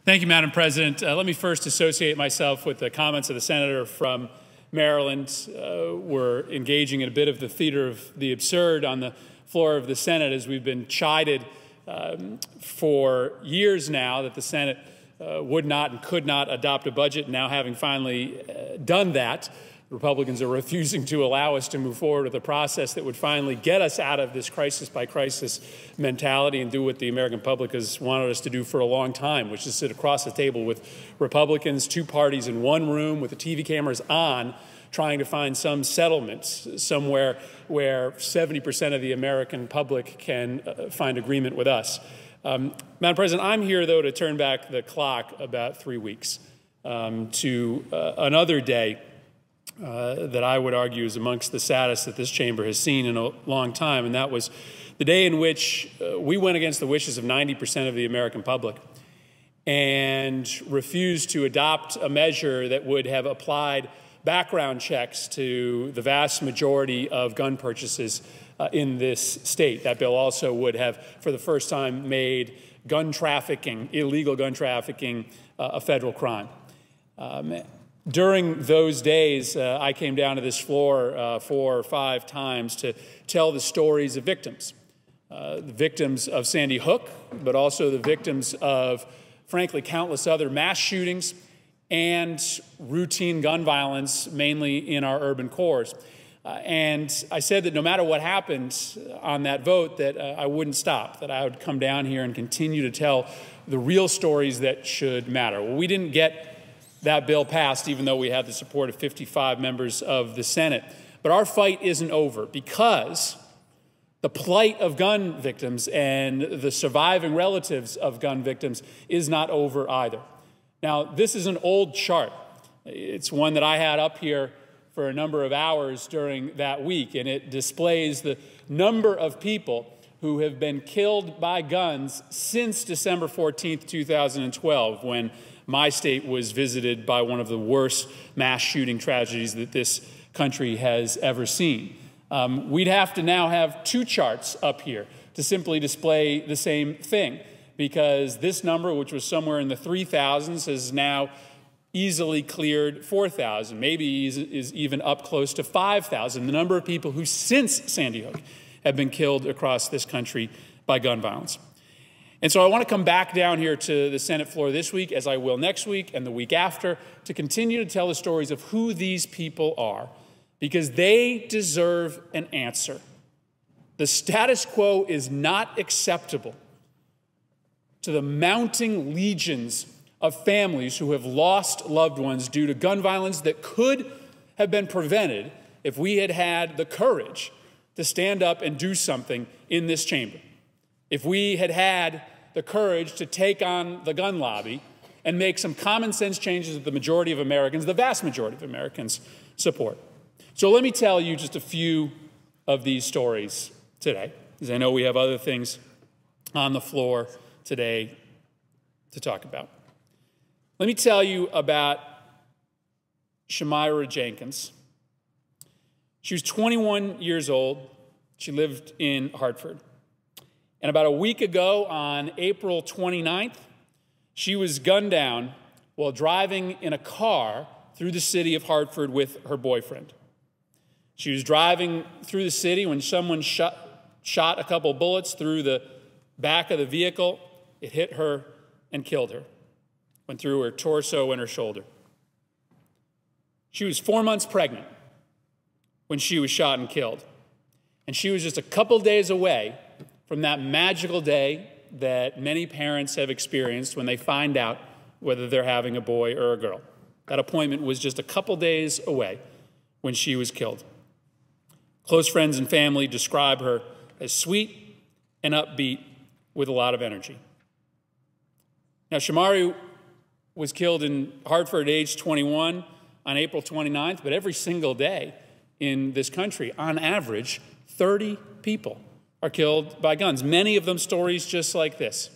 Thank you, Madam President. Let me first associate myself with the comments of the senator from Maryland. We're engaging in a bit of the theater of the absurd on the floor of the Senate, as we've been chided for years now that the Senate would not and could not adopt a budget. Now, having finally done that, Republicans are refusing to allow us to move forward with a process that would finally get us out of this crisis-by-crisis mentality and do what the American public has wanted us to do for a long time, which is sit across the table with Republicans, two parties in one room with the TV cameras on, trying to find some settlement somewhere where 70% of the American public can find agreement with us. Madam President, I'm here, though, to turn back the clock about 3 weeks to another day that I would argue is amongst the saddest that this chamber has seen in a long time, and that was the day in which we went against the wishes of 90% of the American public and refused to adopt a measure that would have applied background checks to the vast majority of gun purchases in this state. That bill also would have, for the first time, made gun trafficking, illegal gun trafficking, a federal crime. During those days, I came down to this floor 4 or 5 times to tell the stories of victims. The victims of Sandy Hook, but also the victims of, frankly, countless other mass shootings and routine gun violence, mainly in our urban cores. And I said that no matter what happened on that vote, that I wouldn't stop, that I would come down here and continue to tell the real stories that should matter. Well, we didn't get that bill passed, even though we had the support of 55 members of the Senate. But our fight isn't over, because the plight of gun victims and the surviving relatives of gun victims is not over either. Now, this is an old chart. It's one that I had up here for a number of hours during that week, and it displays the number of people who have been killed by guns since December 14th, 2012, when my state was visited by one of the worst mass shooting tragedies that this country has ever seen. We'd have to now have 2 charts up here to simply display the same thing, because this number, which was somewhere in the 3,000s, has now easily cleared 4,000, maybe is even up close to 5,000, the number of people who since Sandy Hook have been killed across this country by gun violence. And so I want to come back down here to the Senate floor this week, as I will next week and the week after, to continue to tell the stories of who these people are, because they deserve an answer. The status quo is not acceptable to the mounting legions of families who have lost loved ones due to gun violence that could have been prevented if we had had the courage to stand up and do something in this chamber. If we had had the courage to take on the gun lobby and make some common sense changes that the majority of Americans, the vast majority of Americans, support. So let me tell you just a few of these stories today, because I know we have other things on the floor today to talk about. Let me tell you about Shamira Jenkins. She was 21 years old. She lived in Hartford. And about a week ago, on April 29th, she was gunned down while driving in a car through the city of Hartford with her boyfriend. She was driving through the city when someone shot a couple bullets through the back of the vehicle. It hit her and killed her, went through her torso and her shoulder. She was 4 months pregnant when she was shot and killed. And she was just a couple days away from that magical day that many parents have experienced when they find out whether they're having a boy or a girl. That appointment was just a couple days away when she was killed. Close friends and family describe her as sweet and upbeat with a lot of energy. Now, Shamira was killed in Hartford at age 21 on April 29th, but every single day in this country, on average, 30 people are killed by guns, many of them stories just like this.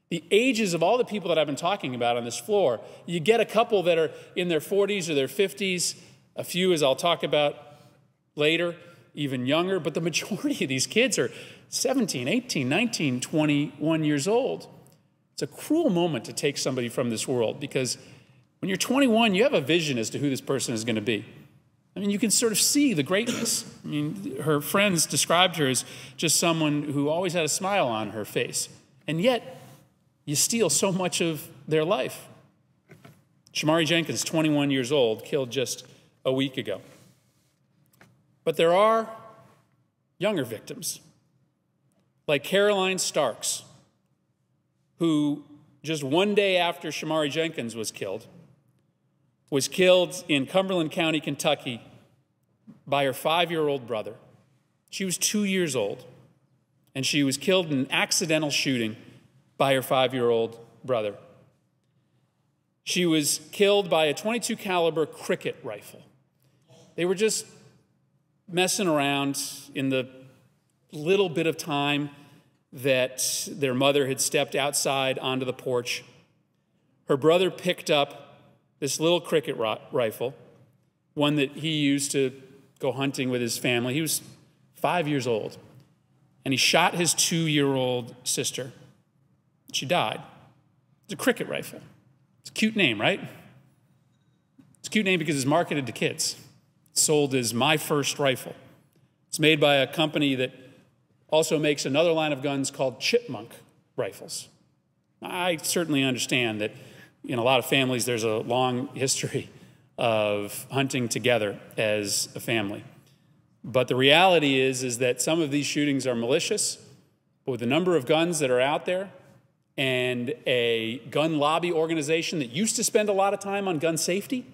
The ages of all the people that I've been talking about on this floor, you get a couple that are in their 40s or their 50s, a few, as I'll talk about later, even younger, but the majority of these kids are 17, 18, 19, 21 years old. It's a cruel moment to take somebody from this world, because when you're 21, you have a vision as to who this person is going to be. I mean, you can sort of see the greatness. I mean, her friends described her as just someone who always had a smile on her face. And yet, you steal so much of their life. Shamari Jenkins, 21 years old, killed just a week ago. But there are younger victims, like Caroline Starks, who just one day after Shamari Jenkins was killed in Cumberland County, Kentucky, by her 5-year-old brother. She was 2 years old, and she was killed in an accidental shooting by her 5-year-old brother. She was killed by a .22 caliber cricket rifle. They were just messing around in the little bit of time that their mother had stepped outside onto the porch. Her brother picked up this little cricket rifle, one that he used to go hunting with his family. He was 5 years old, and he shot his 2-year-old sister. She died. It's a cricket rifle. It's a cute name, right? It's a cute name because it's marketed to kids. It's sold as My First Rifle. It's made by a company that also makes another line of guns called Chipmunk rifles. I certainly understand that in a lot of families there's a long history of hunting together as a family. But the reality is that some of these shootings are malicious, but with the number of guns that are out there and a gun lobby organization that used to spend a lot of time on gun safety,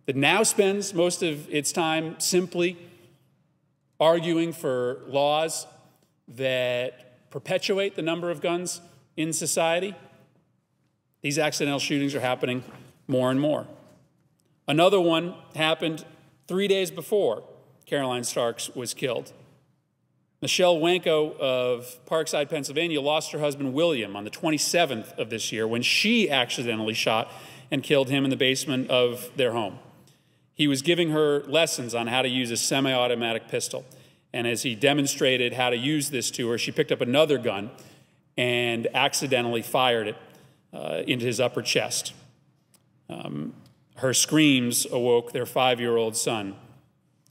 that now spends most of its time simply arguing for laws that perpetuate the number of guns in society, these accidental shootings are happening more and more. Another one happened 3 days before Caroline Starks was killed. Michelle Wanko of Parkside, Pennsylvania, lost her husband William on the 27th of this year when she accidentally shot and killed him in the basement of their home. He was giving her lessons on how to use a semi-automatic pistol. And as he demonstrated how to use this to her, she picked up another gun and accidentally fired it into his upper chest. Her screams awoke their 5-year-old son,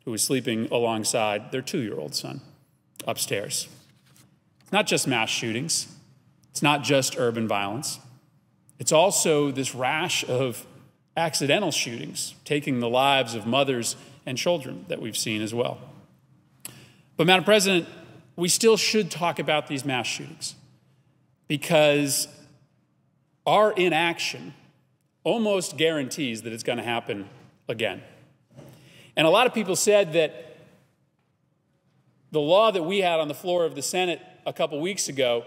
who was sleeping alongside their 2-year-old son upstairs. It's not just mass shootings. It's not just urban violence. It's also this rash of accidental shootings, taking the lives of mothers and children that we've seen as well. But, Madam President, we still should talk about these mass shootings because our inaction almost guarantees that it's going to happen again. And a lot of people said that the law that we had on the floor of the Senate a couple weeks ago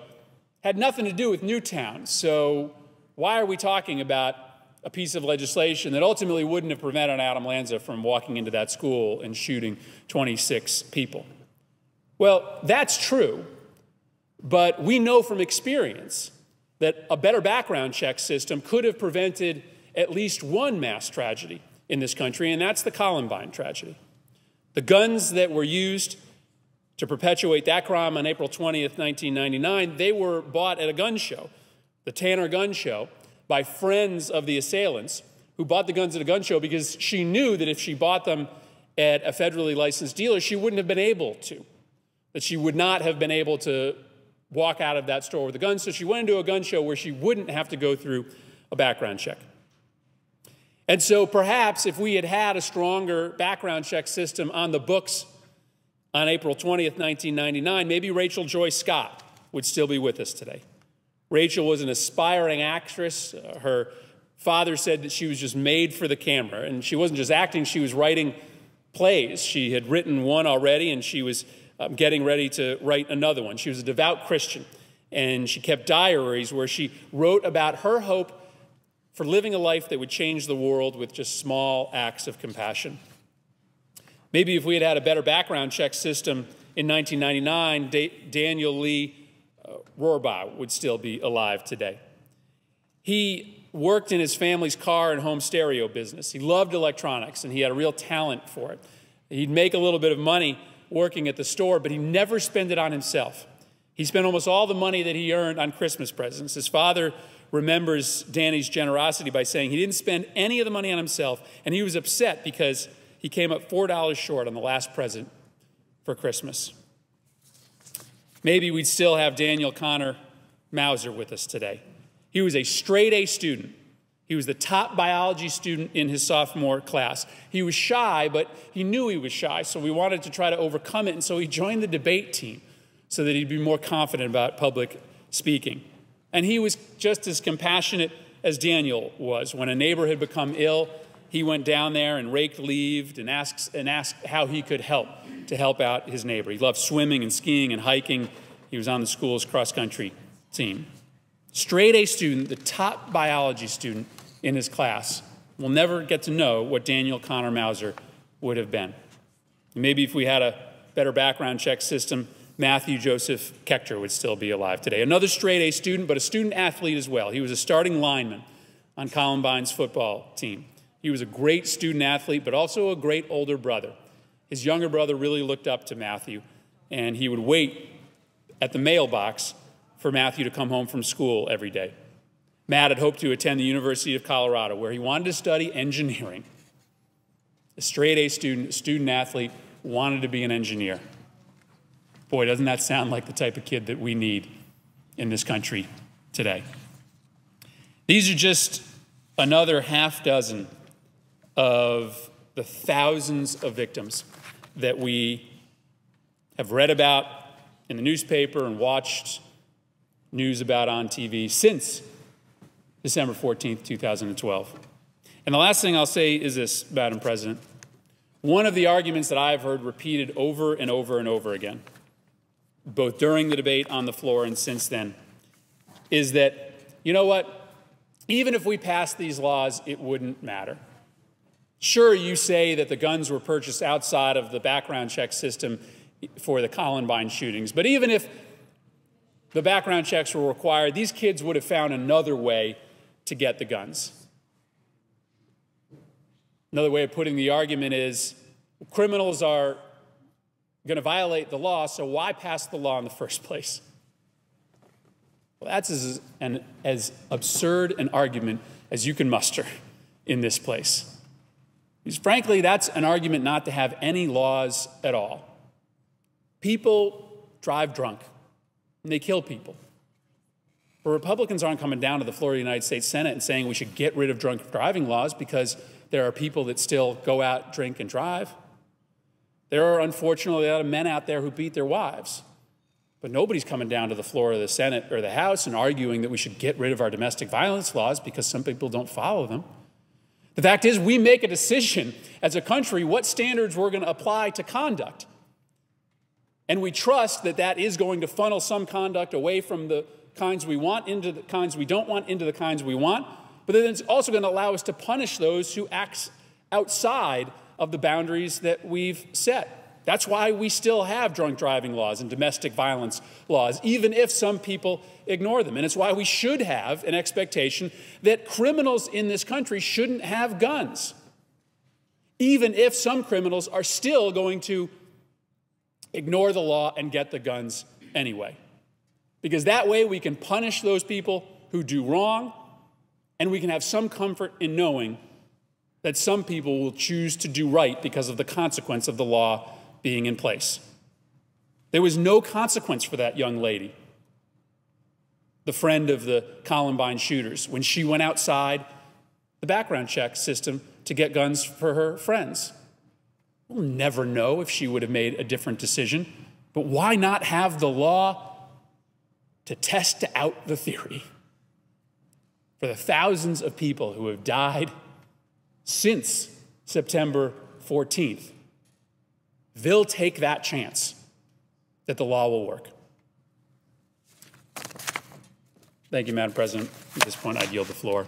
had nothing to do with Newtown. So why are we talking about a piece of legislation that ultimately wouldn't have prevented Adam Lanza from walking into that school and shooting 26 people? Well, that's true, but we know from experience that a better background check system could have prevented at least one mass tragedy in this country, and that's the Columbine tragedy. The guns that were used to perpetuate that crime on April 20th, 1999, they were bought at a gun show, the Tanner Gun Show, by friends of the assailants who bought the guns at a gun show because she knew that if she bought them at a federally licensed dealer, she wouldn't have been able to, that she would not have been able to walk out of that store with a gun. So she went into a gun show where she wouldn't have to go through a background check. And so perhaps if we had had a stronger background check system on the books on April 20th, 1999, maybe Rachel Joy Scott would still be with us today. Rachel was an aspiring actress. Her father said that she was just made for the camera, and she wasn't just acting, she was writing plays. She had written one already, and she was getting ready to write another one. She was a devout Christian, and she kept diaries where she wrote about her hope for living a life that would change the world with just small acts of compassion. Maybe if we had had a better background check system in 1999, Daniel Lee Rohrbaugh would still be alive today. He worked in his family's car and home stereo business. He loved electronics, and he had a real talent for it. He'd make a little bit of money working at the store, but he never spent it on himself. He spent almost all the money that he earned on Christmas presents. His father remembers Danny's generosity by saying he didn't spend any of the money on himself, and he was upset because he came up $4 short on the last present for Christmas. Maybe we'd still have Daniel Connor Mauser with us today. He was a straight A student. He was the top biology student in his sophomore class. He was shy, but he knew he was shy, so we wanted to try to overcome it, and so he joined the debate team so that he'd be more confident about public speaking. And he was just as compassionate as Daniel was. When a neighbor had become ill, he went down there and raked leaves and asked how he could help to help out his neighbor. He loved swimming and skiing and hiking. He was on the school's cross-country team. Straight A student, the top biology student in his class, will never get to know what Daniel Connor Mauser would have been. Maybe if we had a better background check system, Matthew Joseph Kechter would still be alive today. Another straight A student, but a student athlete as well. He was a starting lineman on Columbine's football team. He was a great student athlete, but also a great older brother. His younger brother really looked up to Matthew, and he would wait at the mailbox for Matthew to come home from school every day. Matt had hoped to attend the University of Colorado, where he wanted to study engineering. A straight A student, a student athlete, wanted to be an engineer. Boy, doesn't that sound like the type of kid that we need in this country today. These are just another half dozen of the thousands of victims that we have read about in the newspaper and watched news about on TV since December 14th, 2012. And the last thing I'll say is this, Madam President. One of the arguments that I've heard repeated over and over and over again, both during the debate on the floor and since then, is that, you know what, even if we passed these laws, it wouldn't matter. Sure, you say that the guns were purchased outside of the background check system for the Columbine shootings, but even if the background checks were required, these kids would have found another way to get the guns. Another way of putting the argument is, criminals are going to violate the law, so why pass the law in the first place? Well, that's as absurd an argument as you can muster in this place. Because frankly, that's an argument not to have any laws at all. People drive drunk, and they kill people. But Republicans aren't coming down to the floor of the United States Senate and saying we should get rid of drunk driving laws because there are people that still go out, drink, and drive. There are, unfortunately, a lot of men out there who beat their wives. But nobody's coming down to the floor of the Senate or the House and arguing that we should get rid of our domestic violence laws because some people don't follow them. The fact is, we make a decision as a country what standards we're going to apply to conduct. And we trust that that is going to funnel some conduct away from the kinds we want into the kinds we don't want into the kinds we want. But then it's also going to allow us to punish those who act outside of the boundaries that we've set. That's why we still have drunk driving laws and domestic violence laws, even if some people ignore them. And it's why we should have an expectation that criminals in this country shouldn't have guns, even if some criminals are still going to ignore the law and get the guns anyway. Because that way we can punish those people who do wrong, and we can have some comfort in knowing that some people will choose to do right because of the consequence of the law being in place. There was no consequence for that young lady, the friend of the Columbine shooters, when she went outside the background check system to get guns for her friends. We'll never know if she would have made a different decision, but why not have the law to test out the theory for the thousands of people who have died since September 14th? They'll take that chance that the law will work. Thank you, Madam President. At this point, I'd yield the floor.